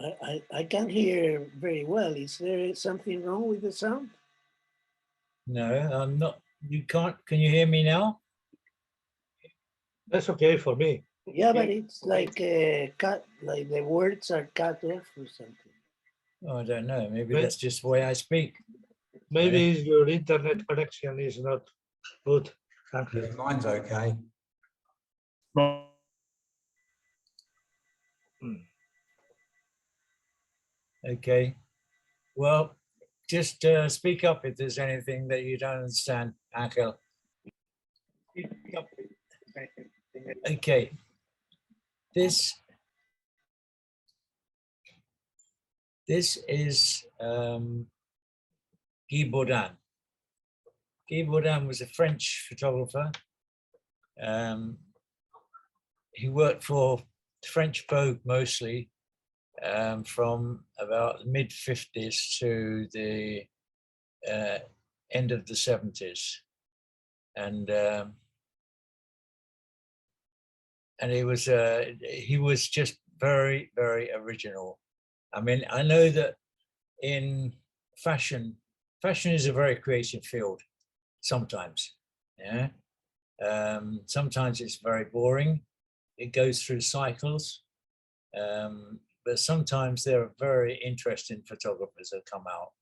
I can't hear very well. Is there something wrong with the sound? No, I'm not. You can't. Can you hear me now? That's okay for me. Yeah, but it's like cut, like the words are cut off or something. Oh, I don't know. Maybe But- that's just the way I speak. Maybe your internet connection is not good. Angel. Yeah, mine's okay. Okay. Well, just speak up if there's anything that you don't understand, Angel. Okay. This is Guy Bourdin. Guy Bourdin was a French photographer. He worked for French Vogue mostly from about the mid-50s to the end of the 70s. And he was just very, very original. I mean, I know that in fashion is a very creative field sometimes. Yeah. Sometimes it's very boring. It goes through cycles. But sometimes there are very interesting photographers that come out.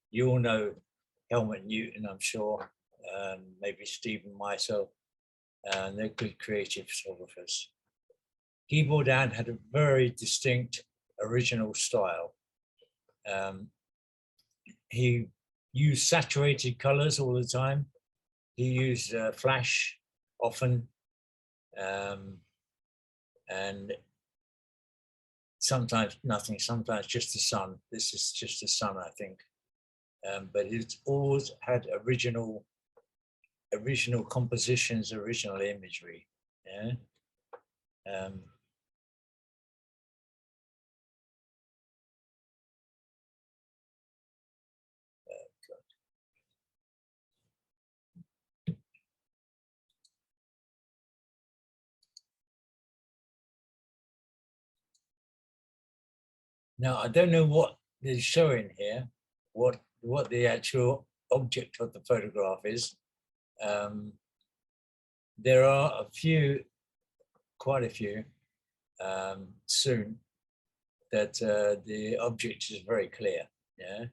You all know Helmut Newton, I'm sure, maybe Stephen Meisel, and they're good creative photographers. Guy Bourdin had a very distinct, original style. He used saturated colors all the time. He used flash often, and sometimes nothing, sometimes just the sun. This is just the sun, I think. But it's always had original compositions, original imagery. Yeah. Now I don't know what is showing here, what the actual object of the photograph is. There are quite a few soon that the object is very clear. Yeah.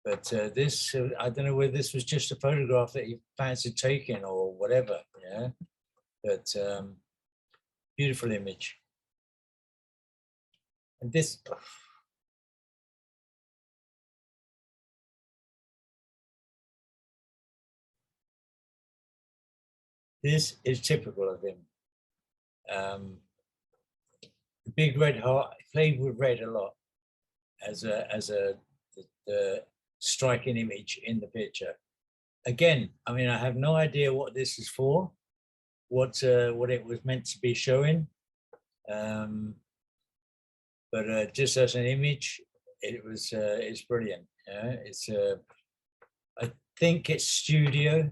But this, I don't know whether this was just a photograph that he fancied taking or whatever. Yeah. But beautiful image. And this. This is typical of him. The big red heart, played with red a lot as the striking image in the picture. Again, I mean, I have no idea what this is for, what it was meant to be showing, but just as an image, it's brilliant. It's I think it's studio.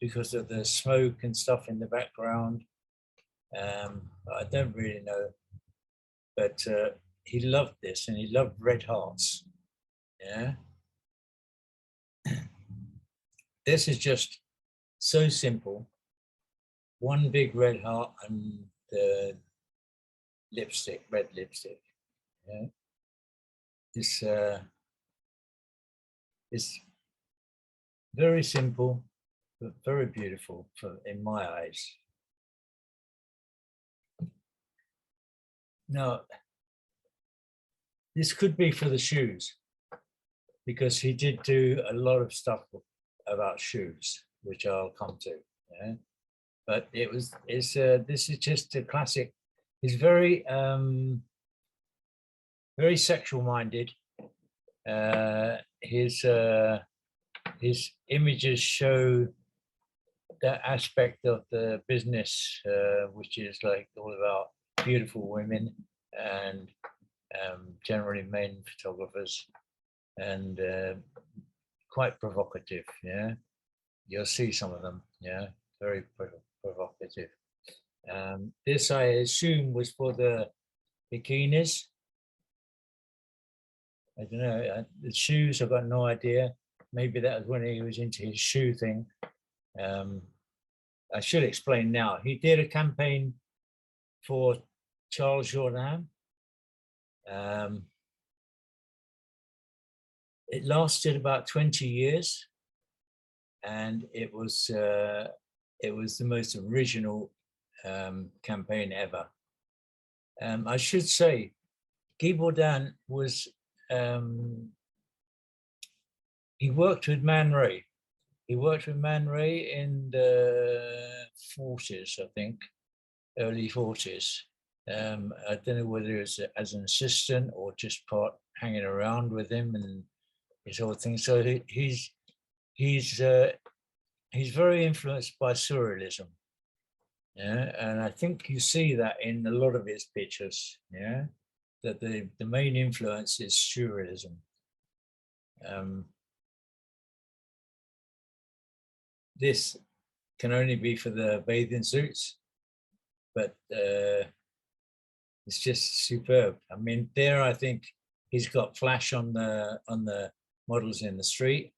Because of the smoke and stuff in the background. I don't really know, but he loved this and he loved red hearts. Yeah. This is just so simple. One big red heart and the lipstick, red lipstick. Yeah. It's very simple, but very beautiful in my eyes. Now, this could be for the shoes, because he did do a lot of stuff about shoes, which I'll come to. Yeah? But this is just a classic. He's very, very sexual minded. His images show that aspect of the business, which is like all about beautiful women and generally men photographers, and quite provocative. Yeah, you'll see some of them. Yeah, very provocative. This I assume was for the bikinis. I don't know. The shoes, I've got no idea. Maybe that was when he was into his shoe thing. I should explain now. He did a campaign for Charles Jourdan. It lasted about 20 years, and it was the most original campaign ever. I should say, Guy Bourdin was he worked with Man Ray. He worked with Man Ray in the 40s, I think, early 40s. I don't know whether it was as an assistant or just part hanging around with him and his whole thing. So he's very influenced by surrealism. Yeah, and I think you see that in a lot of his pictures. Yeah, that the main influence is surrealism. This can only be for the bathing suits, but it's just superb. I mean, there I think he's got flash on the models in the street,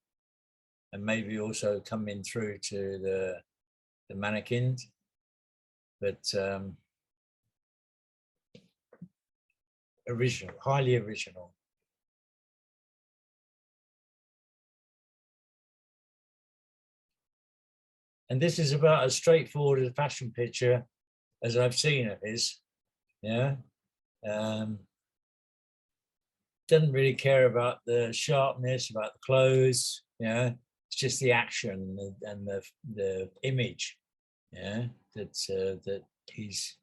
and maybe also coming through to the mannequins. But original, highly original. And this is about as straightforward a fashion picture as I've seen of his. Yeah. Doesn't really care about the sharpness, about the clothes. Yeah. It's just the action and the image. Yeah. That he's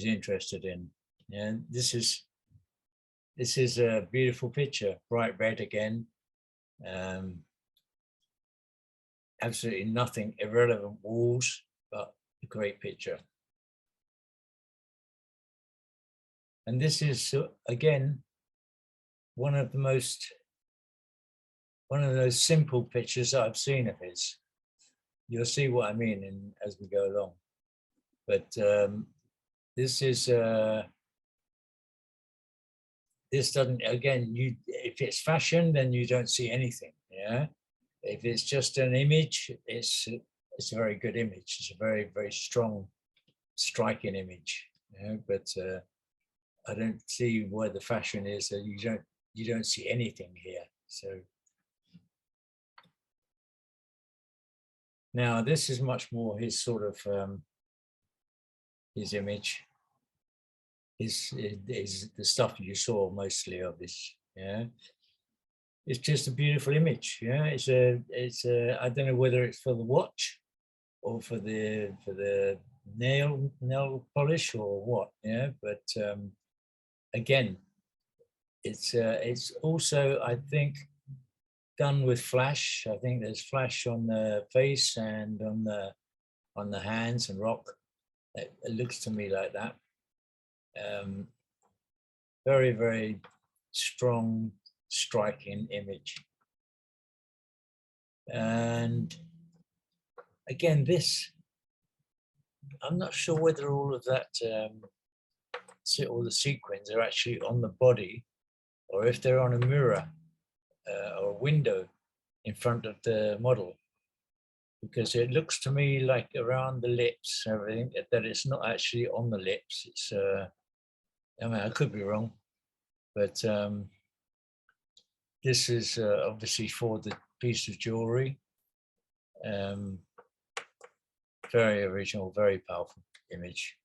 interested in. Yeah. This is a beautiful picture. Bright red again. Absolutely nothing irrelevant walls, but a great picture. And this is again one of those simple pictures that I've seen of his. You'll see what I mean as we go along. But this is this doesn't, again, if it's fashion, then you don't see anything. Yeah. If it's just an image, it's a very good image. It's a very, very strong, striking image. Yeah? But I don't see where the fashion is. You don't see anything here. So now this is much more his sort of his image. Is the stuff you saw mostly of this. Yeah. It's just a beautiful image. Yeah, it's a I don't know whether it's for the watch or for the nail polish or what. Yeah, but again, it's also, I think, done with flash. I think there's flash on the face and on the hands and rock. It looks to me like that. Very, very strong, striking image. And again, this, I'm not sure whether all of that, all the sequins are actually on the body, or if they're on a mirror or a window in front of the model, because it looks to me like around the lips, everything, that it's not actually on the lips. It's, I mean, I could be wrong, but this is obviously for the piece of jewelry. Very original, very powerful image.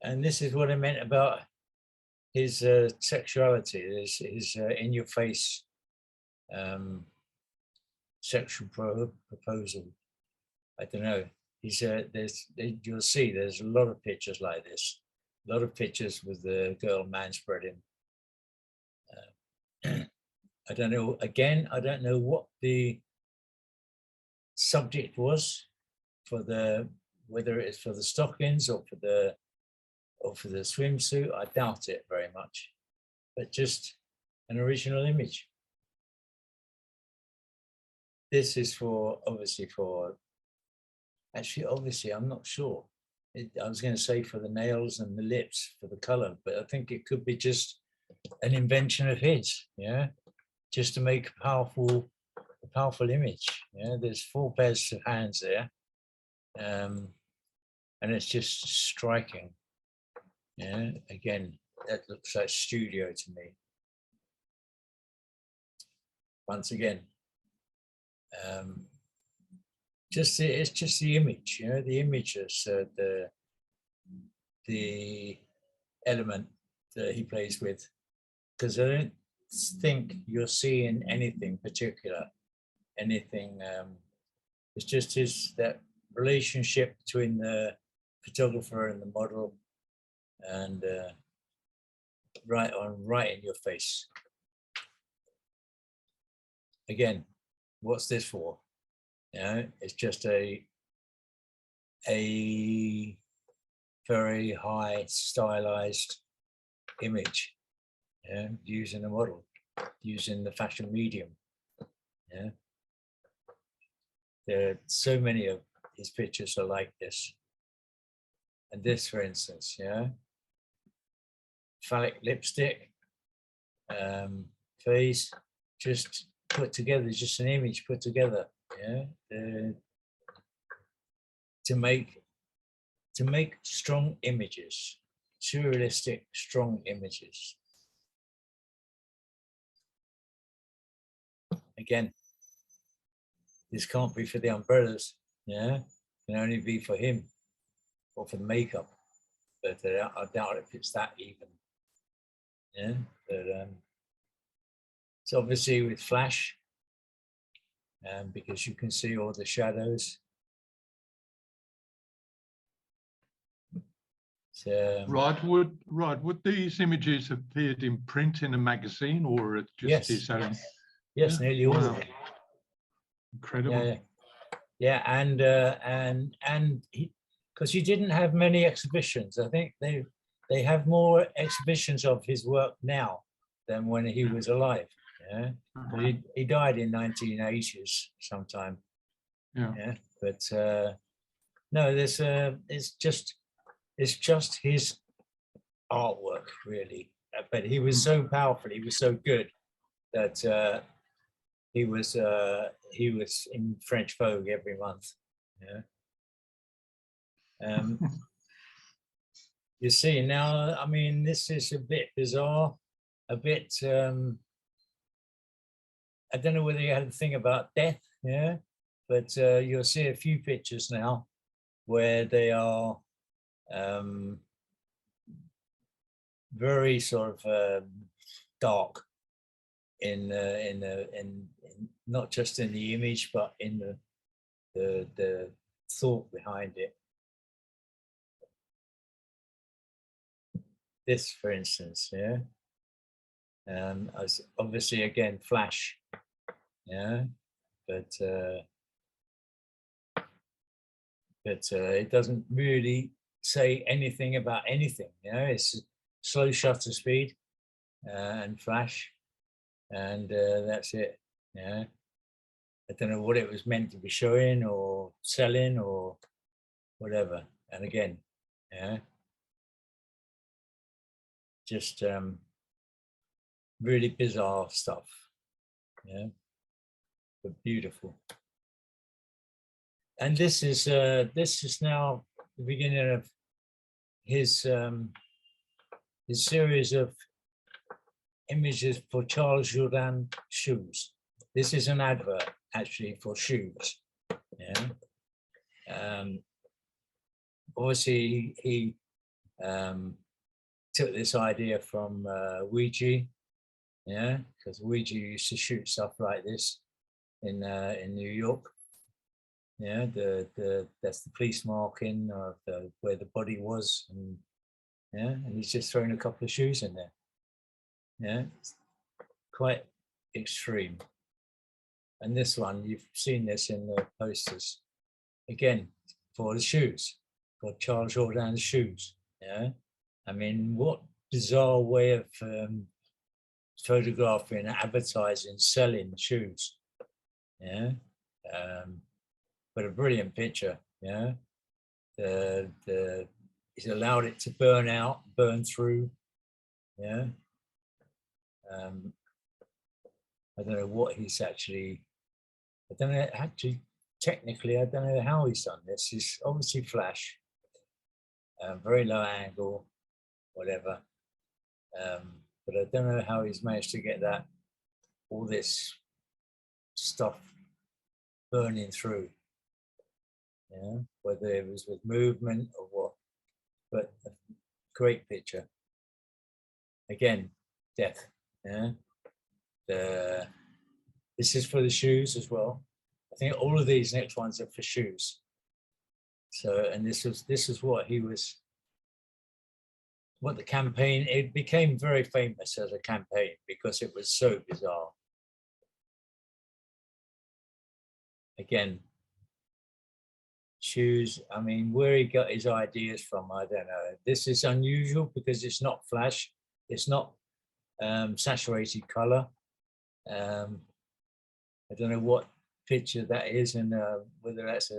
And this is what I meant about his sexuality, his in-your-face sexual proposal. I don't know. You'll see there's a lot of pictures like this. A lot of pictures with the girl manspreading. I don't know. Again, I don't know what the subject was for whether it's for the stockings or for the swimsuit. I doubt it very much, but just an original image. This is obviously for Actually, obviously, I'm not sure. I was going to say for the nails and the lips for the color, but I think it could be just an invention of his, yeah, just to make a powerful image. Yeah, there's 4 pairs of hands there, and it's just striking. Yeah, again, that looks like studio to me. Once again, it's just the image, you know, the image is the element that he plays with, because I don't think you're seeing anything particular, anything. It's just that relationship between the photographer and the model, and right in your face. Again, what's this for? You know, it's just a very high stylized image, yeah, using a model, using the fashion medium. Yeah, there are so many of his pictures are like this. And this, for instance, yeah, phallic lipstick, face, just put together, just an image put together, yeah, to make strong images, surrealistic, strong images. Again, this can't be for the umbrellas, yeah, it can only be for him or for the makeup, but I doubt if it's that even. Yeah, but it's obviously with flash, because you can see all the shadows. Rod, would these images have appeared in print in a magazine, or just yes, his own? Yes, Yeah. nearly all Wow. of them. Incredible. Yeah, and because he didn't have many exhibitions. I think they have more exhibitions of his work now than when he was alive. Yeah, he died in 1980s sometime. Yeah, but no, there's it's just his artwork really. But he was so powerful, he was so good that he was in French Vogue every month. Yeah. You see now, I mean, this is a bit bizarre, a bit. I don't know whether you had a thing about death, yeah, but you'll see a few pictures now where they are very sort of dark in not just in the image, but in the thought behind it. This, for instance, yeah, as obviously again flash, yeah, but it doesn't really say anything about anything. You know, it's slow shutter speed and flash, and that's it. Yeah, I don't know what it was meant to be showing or selling or whatever. And again, yeah, just really bizarre stuff. Yeah, but beautiful. And this is now the beginning of his series of images for Charles Jourdan shoes. This is an advert actually for shoes. Yeah. Obviously he took this idea from Ouija, yeah, because Ouija used to shoot stuff like this in New York. Yeah, that's the police marking of where the body was, and yeah, and he's just thrown a couple of shoes in there. Yeah, it's quite extreme. And this one, you've seen this in the posters. Again, for the shoes, for Charles Jourdan's shoes. Yeah, I mean, what bizarre way of photographing, advertising, selling shoes. Yeah, but a brilliant picture. Yeah, the he's allowed it to burn out, burn through. Yeah, I don't know what he's actually. I don't know actually. Technically, I don't know how he's done this. He's obviously flash, very low angle, whatever. But I don't know how he's managed to get that all this stuff burning through. Yeah, whether it was with movement or what, but a great picture. Again, death. Yeah, this is for the shoes as well. I think all of these next ones are for shoes. So, and this is what he was. What the campaign, it became very famous as a campaign because it was so bizarre. Again, shoes, I mean, where he got his ideas from, I don't know. This is unusual because it's not flash, it's not saturated color. I don't know what picture that is and whether that's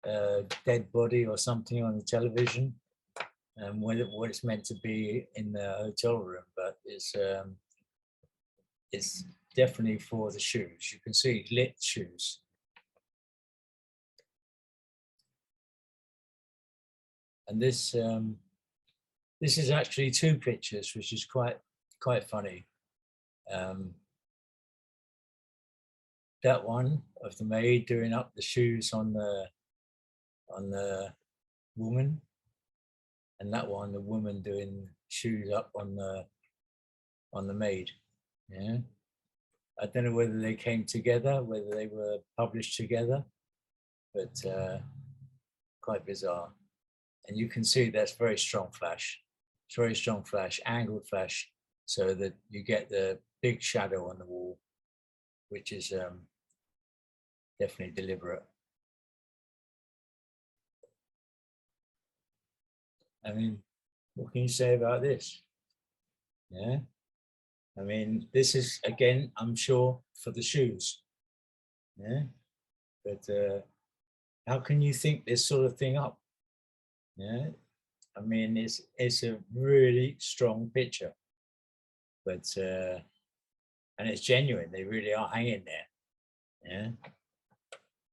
a dead body or something on the television. And what it's meant to be in the hotel room, but it's definitely for the shoes. You can see lit shoes. And this is actually two pictures, which is quite funny. That one of the maid doing up the shoes on the woman. And that one, the woman doing shoes up on the maid. Yeah, I don't know whether they came together, whether they were published together, but quite bizarre. And you can see that's very strong flash. It's very strong flash, angled flash, so that you get the big shadow on the wall, which is definitely deliberate. I mean, what can you say about this? Yeah, I mean, this is again, I'm sure, for the shoes. Yeah, but how can you think this sort of thing up? Yeah, I mean, it's a really strong picture, but and it's genuine. They really are hanging there. Yeah,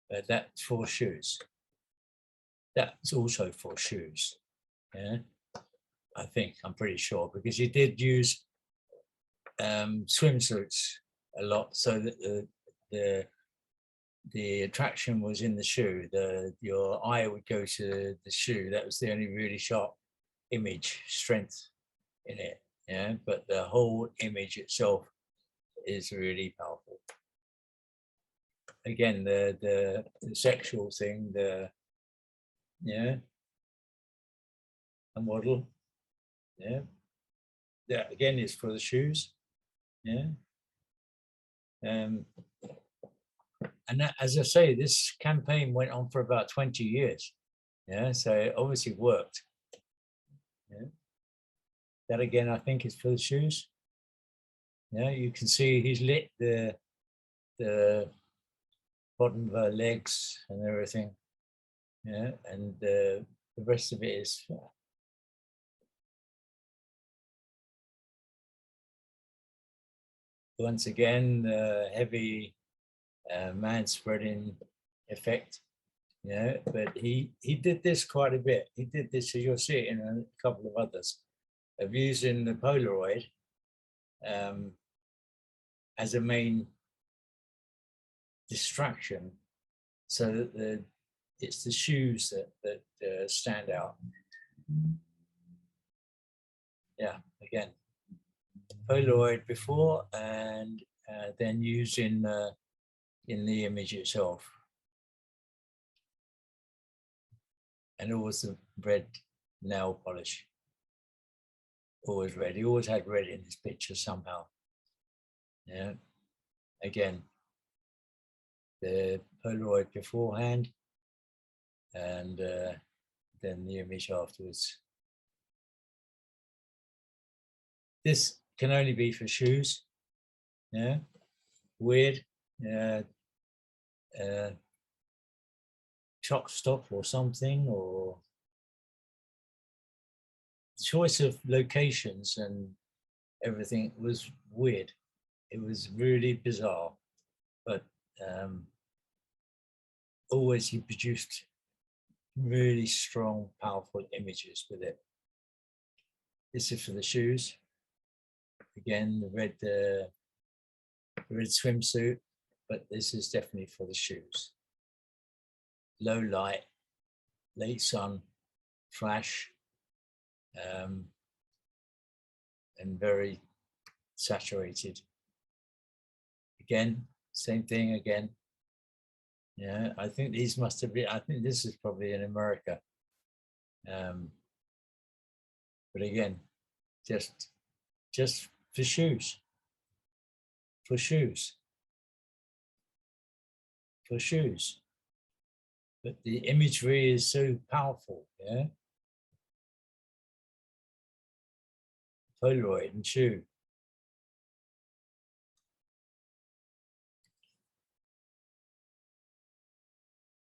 but that's for shoes. That's also for shoes. Yeah, I think I'm pretty sure because you did use swimsuits a lot, so that the attraction was in the shoe. Your eye would go to the shoe. That was the only really sharp image strength in it. Yeah, but the whole image itself is really powerful. Again, the sexual thing, yeah, a model, yeah, that again is for the shoes, yeah. And that, as I say, this campaign went on for about 20 years. Yeah, so it obviously worked. Yeah. That again, I think is for the shoes. Yeah, you can see he's lit the bottom of her legs and everything. Yeah, and the rest of it is once again heavy man spreading effect. Yeah, but he did this quite a bit. He did this, as you'll see it in a couple of others, of using the Polaroid as a main distraction, so that it's the shoes that stand out. Yeah, again, Polaroid before and then used in the image itself. And always the red nail polish. Always red. He always had red in his picture somehow. Yeah. Again, the Polaroid beforehand and then the image afterwards. This can only be for shoes. Yeah. Weird. truck stop or something, or the choice of locations and everything was weird. It was really bizarre, but always he produced really strong, powerful images with it. This is for the shoes. Again, the red swimsuit, but this is definitely for the shoes. Low light, late sun, flash, and very saturated. Again, same thing again. Yeah, I think these must have been, I think this is probably in America. But again, just for shoes. For shoes. For shoes. But the imagery is so powerful, yeah. Polaroid and shoe.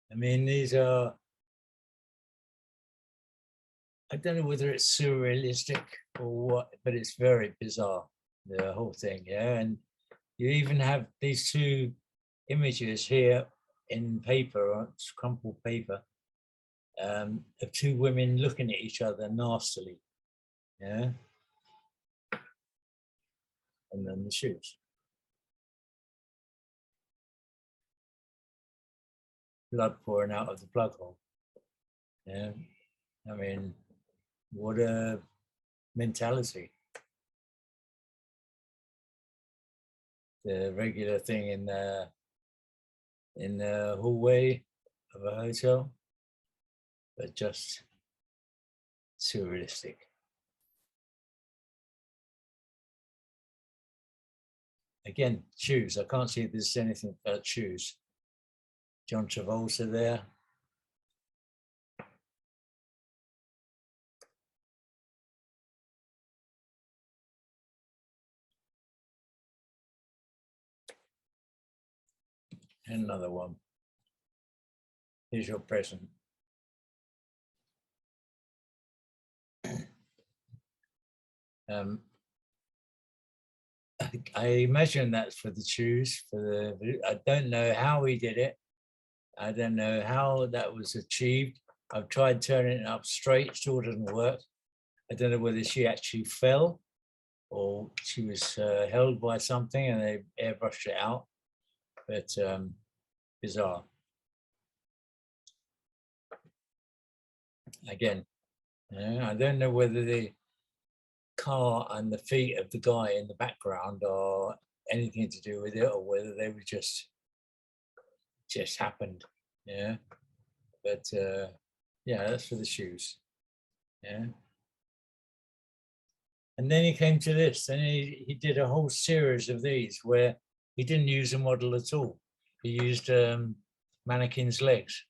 I mean, these are, I don't know whether it's surrealistic or what, but it's very bizarre, the whole thing, yeah. And you even have these two images here in paper, on crumpled paper, of two women looking at each other nastily, yeah. And then the shoes. Blood pouring out of the plug hole. Yeah, I mean, what a mentality. The regular thing in the hallway of a hotel, but just surrealistic. Again, shoes. I can't see if there's anything but shoes. John Travolta there. And another one. Here's your present. I imagine that's for the shoes. I don't know how he did it. I don't know how that was achieved. I've tried turning it up straight, still doesn't work. I don't know whether she actually fell or she was held by something and they airbrushed it out, but bizarre. Again, I don't know whether the car and the feet of the guy in the background are anything to do with it or whether they were just happened, yeah. But yeah, that's for the shoes, yeah. And then he came to this, and he did a whole series of these where he didn't use a model at all. He used mannequin's legs,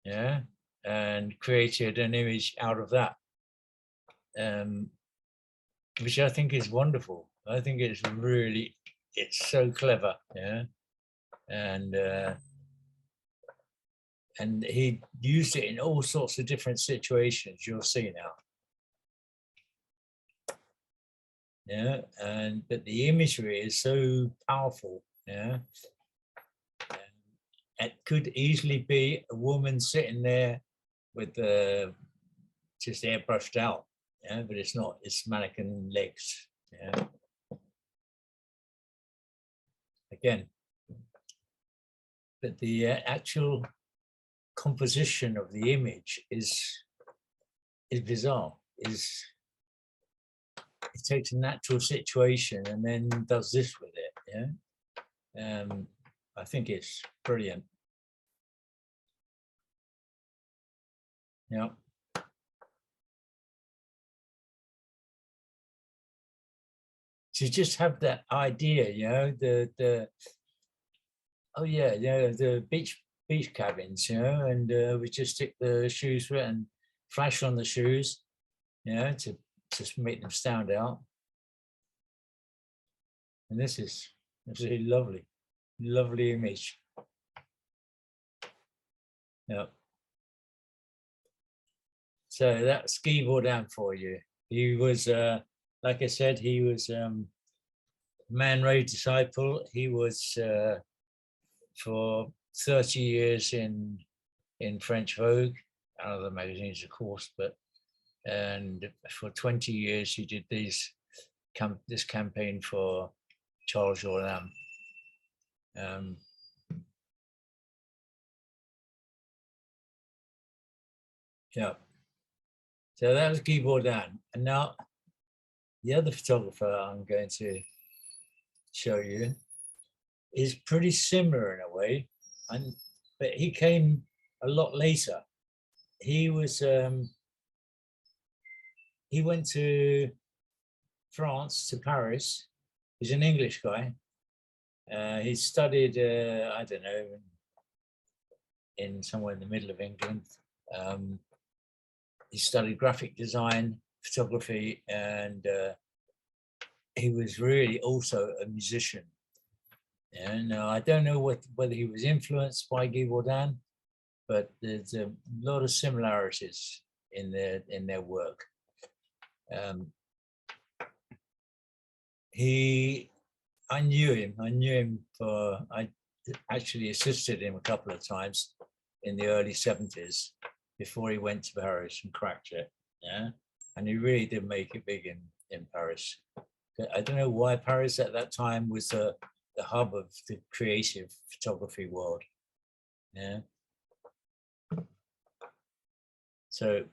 yeah, and created an image out of that, which I think is wonderful. I think it's so clever, yeah, and he used it in all sorts of different situations. You'll see now. Yeah, but the imagery is so powerful, yeah. It could easily be a woman sitting there with just airbrushed out, yeah, but it's not. It's mannequin legs, yeah. Again, but the actual composition of the image is bizarre. It takes a natural situation and then does this with it, yeah. I think it's brilliant. Yeah. To just have that idea, you know, oh yeah, the beach cabins, you know, and we just stick the shoes and flash on the shoes, you know, to just make them stand out. And this is absolutely lovely image. Yeah. So that's Guy Bourdin for you. He was, like I said, he was Man Ray disciple. He was for 30 years in French Vogue, and other magazines, of course, but and for 20 years he did this campaign for Charles Jourdan. Yeah. So that was Guy Bourdin. And now the other photographer I'm going to show you is pretty similar in a way, but he came a lot later. He was he went to France, to Paris. He's an English guy. He studied, I don't know, in somewhere in the middle of England. He studied graphic design, photography, and he was really also a musician. And I don't know whether he was influenced by Guy Bourdin, but there's a lot of similarities in their work. I knew him I actually assisted him a couple of times in the early 70s before he went to Paris and cracked it. Yeah. And he really did make it big in Paris. I don't know why Paris at that time was the hub of the creative photography world. Yeah. So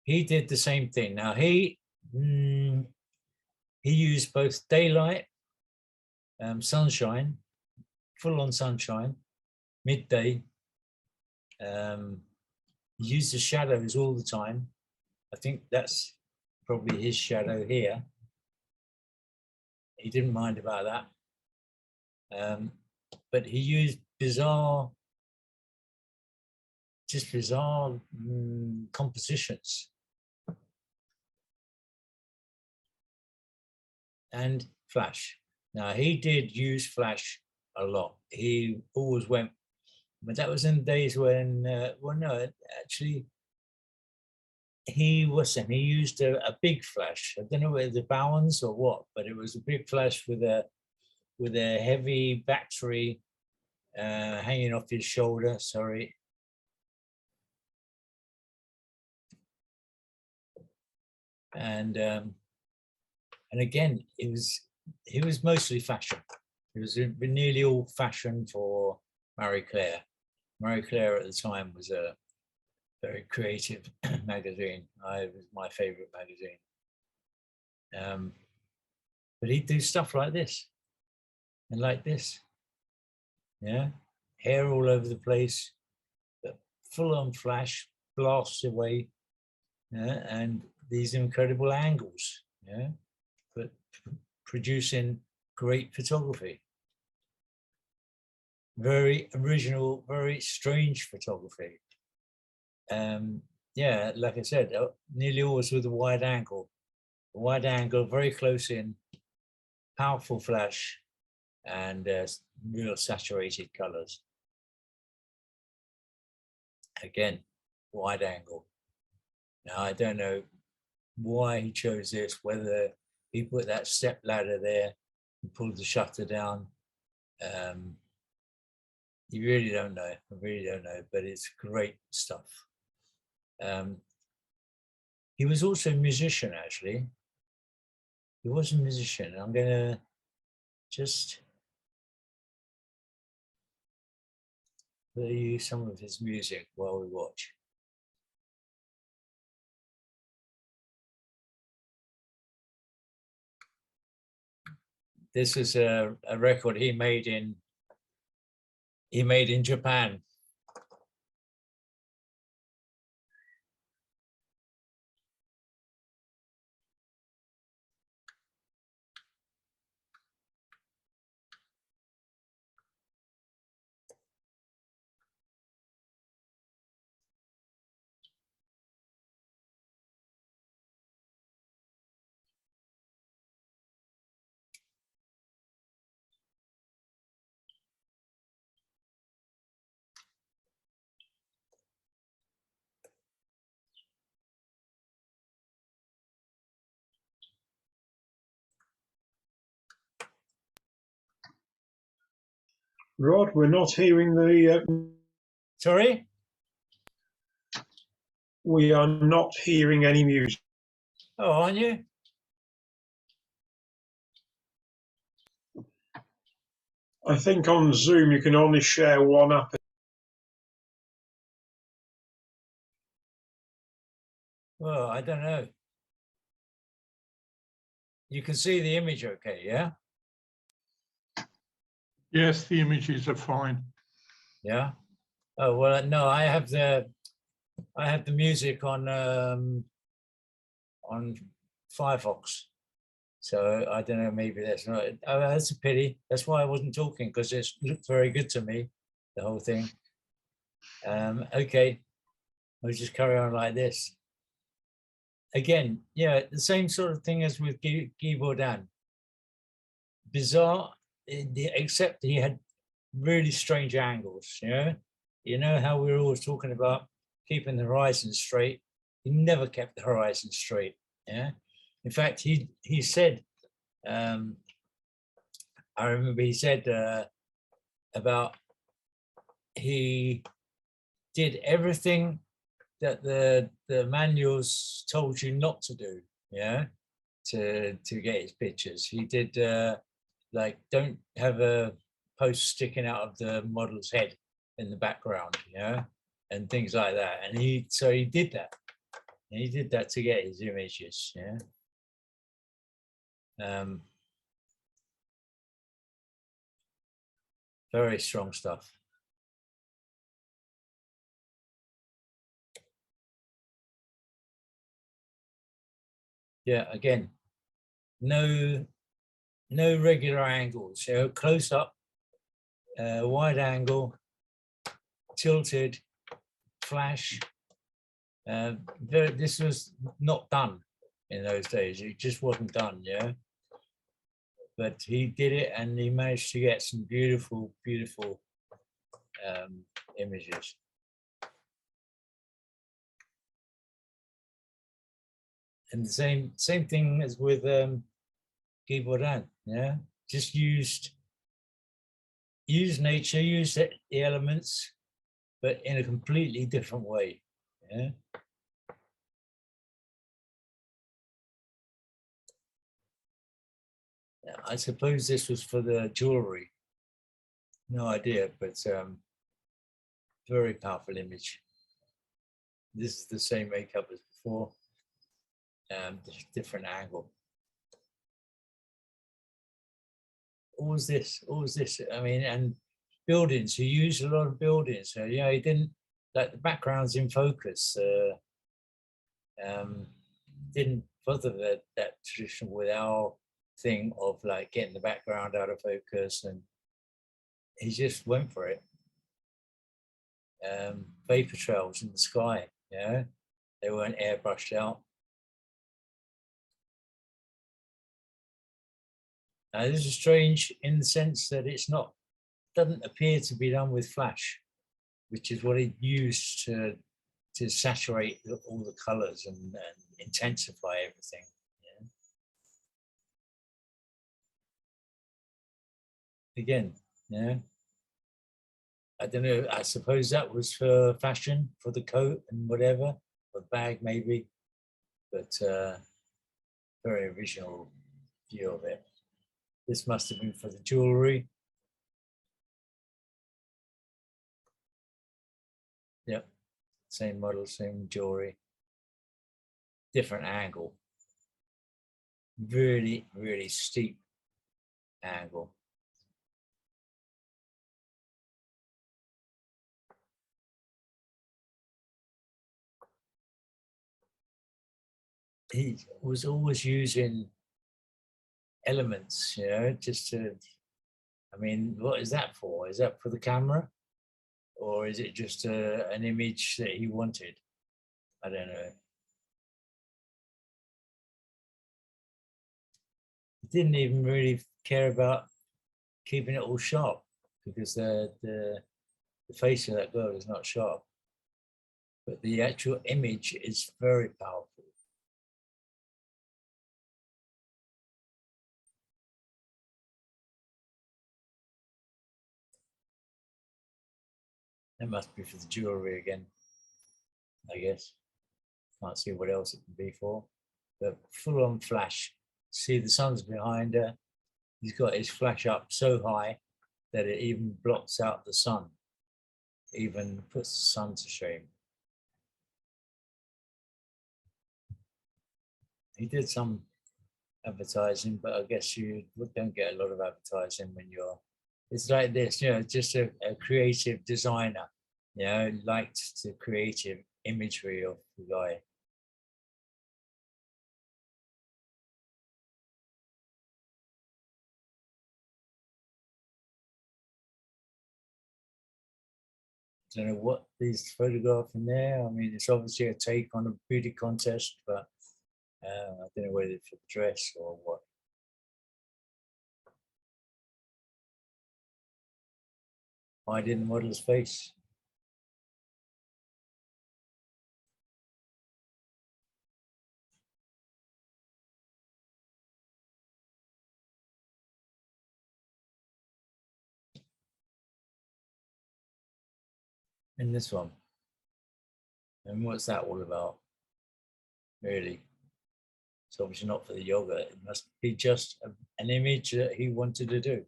he did the same thing. Now he used both daylight, sunshine, full on sunshine, midday. He used the shadows all the time. I think that's probably his shadow here. He didn't mind about that. But he used bizarre compositions. And flash. Now he did use flash a lot. He always went, but that was in days when, well, no, actually, he used a big flash. I don't know whether the Bowens or what, but it was a big flash with a heavy battery hanging off his shoulder. Sorry. And again, he was mostly fashion. It was nearly all fashion for Marie Claire. Marie Claire at the time was a very creative magazine. It was my favorite magazine. But he'd do stuff like this and like this. Yeah, hair all over the place, full on flash, blasts away, and these incredible angles. Yeah, but producing great photography. Very original, very strange photography. Yeah, like I said, nearly always with a wide angle, very close in, powerful flash, and real saturated colors. Again, wide angle. Now, I don't know why he chose this, whether he put that step ladder there and pulled the shutter down. You really don't know. I really don't know, but it's great stuff. He was also a musician, actually. He was a musician. I'm going to just play you some of his music while we watch. This is a record he made in Japan. Rod, we're not hearing the. Sorry? We are not hearing any music. Oh, aren't you? I think on Zoom you can only share one app. Well, I don't know. You can see the image okay, yeah? Yes, the images are fine. Yeah. Oh, well, no, I have the music on Firefox. So I don't know, maybe that's not, oh, that's a pity. That's why I wasn't talking, because it looked very good to me, the whole thing. Okay, I'll just carry on like this. Again, yeah, the same sort of thing as with Guy Bourdin. Bizarre, except he had really strange angles, you know? You know how we were always talking about keeping the horizon straight? He never kept the horizon straight, yeah? In fact, he said, I remember he said about he did everything that the manuals told you not to do, yeah, to get his pictures. He did like, don't have a post sticking out of the model's head in the background, yeah, and things like that. And he did that. And he did that to get his images, yeah. Very strong stuff. Yeah, again, no regular angles, you know, close up, wide angle, tilted, flash. This was not done in those days. It just wasn't done, yeah. But he did it, and he managed to get some beautiful, beautiful images. And the same thing as with Guy Bourdin, yeah. Just used nature, used the elements, but in a completely different way, yeah. I suppose this was for the jewelry. No idea, but very powerful image. This is the same makeup as before, different angle. All was this, I mean, and buildings, he used a lot of buildings. So, yeah, he didn't, like the backgrounds in focus, didn't bother that traditional with our thing of like getting the background out of focus, and he just went for it. Vapor trails in the sky, yeah, they weren't airbrushed out. Now, this is strange in the sense that doesn't appear to be done with flash, which is what he used to saturate all the colors and intensify everything. Yeah. Again, yeah. I don't know, I suppose that was for fashion, for the coat and whatever, the bag maybe, but very original view of it. This must have been for the jewelry. Yep, same model, same jewelry, different angle. Really, really steep angle. He was always using elements, you know, just to, I mean, what is that for? Is that for the camera? Or is it just an image that he wanted? I don't know. He didn't even really care about keeping it all sharp, because the face of that girl is not sharp. But the actual image is very powerful. That must be for the jewelry again, I guess. Can't see what else it can be for. But full on flash. See the sun's behind her. He's got his flash up so high that it even blocks out the sun. Even puts the sun to shame. He did some advertising, but I guess you don't get a lot of advertising when you're, it's like this, you know, just a creative designer, you know, liked the creative imagery of the guy. I don't know what these photographing there. I mean, it's obviously a take on a beauty contest, but I don't know whether it's for dress or what. Hiding the model's face. In this one. And what's that all about? Really? It's obviously not for the yoga. It must be just an image that he wanted to do.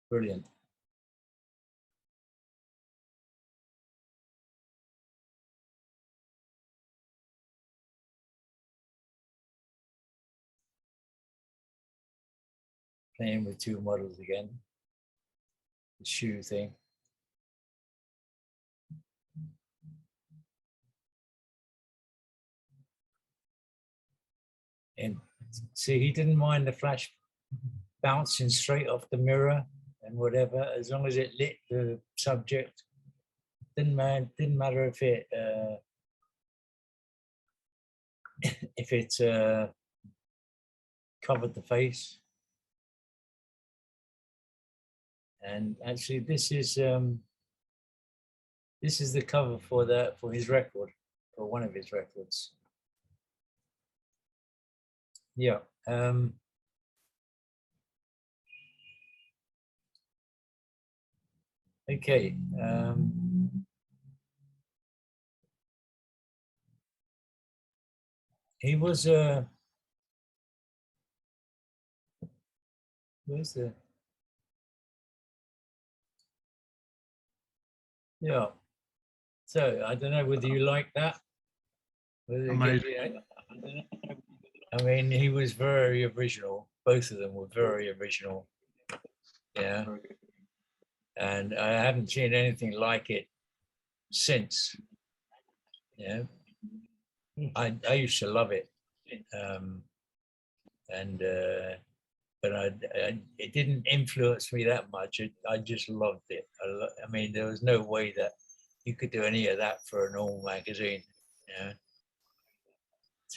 Brilliant. Playing with two models again. The shoe thing. And see, he didn't mind the flash bouncing straight off the mirror and whatever, as long as it lit the subject. Didn't matter if it covered the face. And actually, this is the cover for his record, for one of his records. Yeah. Okay. He was where's the? Yeah. So I don't know whether you like that. Amazing. I mean, he was very original. Both of them were very original. Yeah. And I haven't seen anything like it since. Yeah. I used to love it. But it didn't influence me that much. I just loved it. I mean, there was no way that you could do any of that for a normal magazine.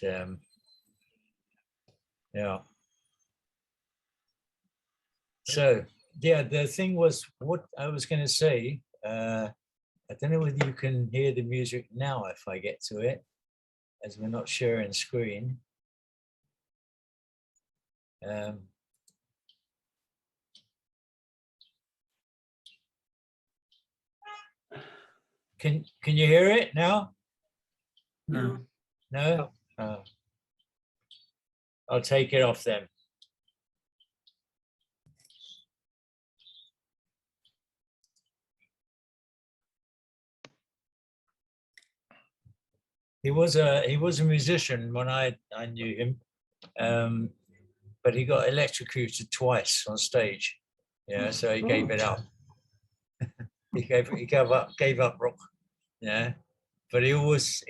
Yeah. Yeah. So yeah, the thing was, what I was going to say. I don't know whether you can hear the music now if I get to it, as we're not sharing screen. Can you hear it now? No. No? I'll take it off then. He was a musician when I knew him, but he got electrocuted twice on stage. Yeah, so he gave it up. he gave up rock. Yeah, but he always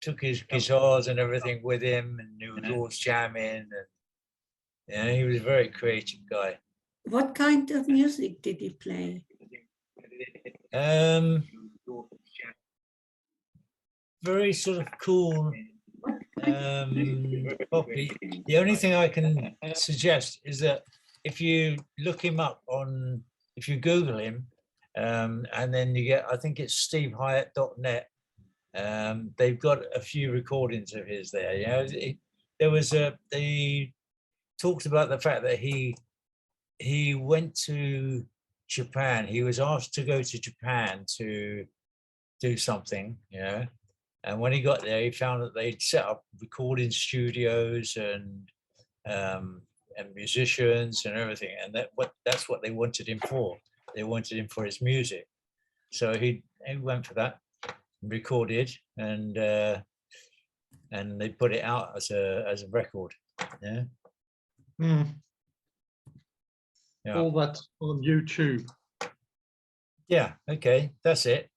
took his guitars and everything with him, and he was always jamming, and yeah, he was a very creative guy. What kind of music did he play? Very sort of cool, poppy. The only thing I can suggest is that if you look him up if you Google him, and then you get, I think it's stevehyatt.net. They've got a few recordings of his there. You know, they talked about the fact that he went to Japan. He was asked to go to Japan to do something, you know. And when he got there, he found that they'd set up recording studios and musicians and everything. And that's what they wanted him for. They wanted him for his music. So he went for that, recorded, and they put it out as a record. Yeah. Hmm. Yeah. All that on YouTube. Yeah. Okay. That's it.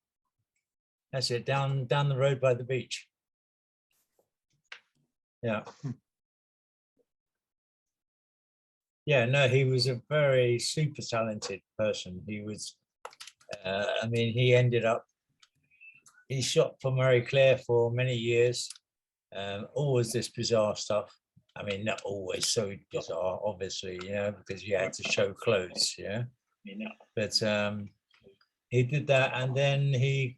That's it. Down the road by the beach. Yeah. Yeah. No, he was a very super talented person. He was. I mean, he shot for Marie Claire for many years. Always this bizarre stuff. I mean, not always so bizarre, obviously, you know, because you had to show clothes, yeah. But he did that, and then he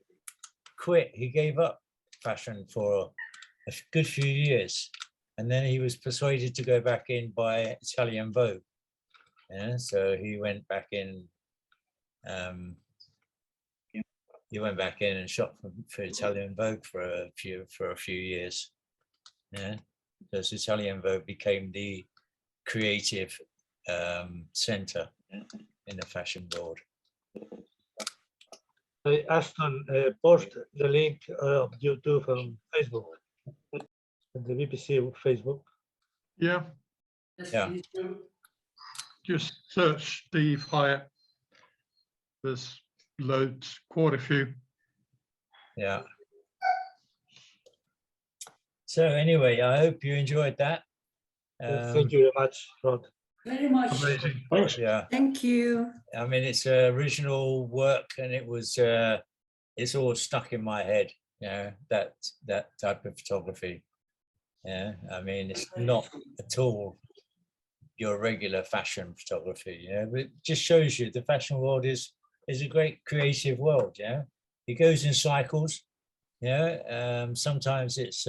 quit. He gave up fashion for a good few years, and then he was persuaded to go back in by Italian Vogue. Yeah, so he went back in. He went back in and shot for Italian Vogue for a few years. Yeah, because Italian Vogue became the creative center in the fashion world. Hey, Ashton, post the link of YouTube on Facebook, the BBC Facebook. Yeah, Yeah. just search Steve Hyatt. There's loads, quite a few. Yeah. So anyway, I hope you enjoyed that. Thank you very much, Rod. Very much. Amazing. Thanks. Yeah, Thank you. I mean, it's original work, and it's all stuck in my head. You know, that type of photography. Yeah, I mean, it's not at all your regular fashion photography. You know, but it just shows you the fashion world is a great creative world. Yeah, it goes in cycles. Yeah, sometimes it's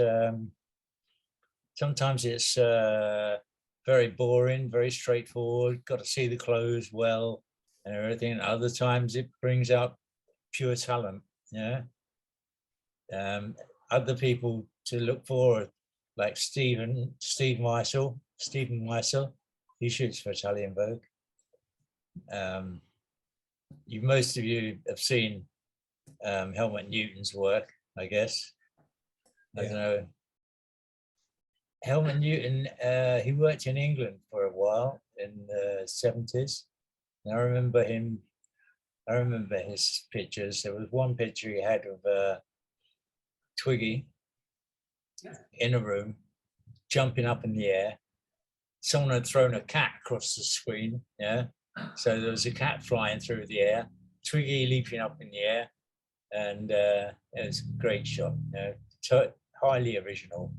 very boring, very straightforward. Got to see the clothes well and everything. Other times it brings out pure talent. Yeah. Other people to look for, like Stephen Meisel. He shoots for Italian Vogue. Most of you have seen Helmut Newton's work, I guess. I don't know. Helmut Newton, he worked in England for a while in the 70s. And I remember his pictures. There was one picture he had of Twiggy in a room, jumping up in the air. Someone had thrown a cat across the screen, yeah. So there was a cat flying through the air, Twiggy leaping up in the air, and it was a great shot, you know, highly original.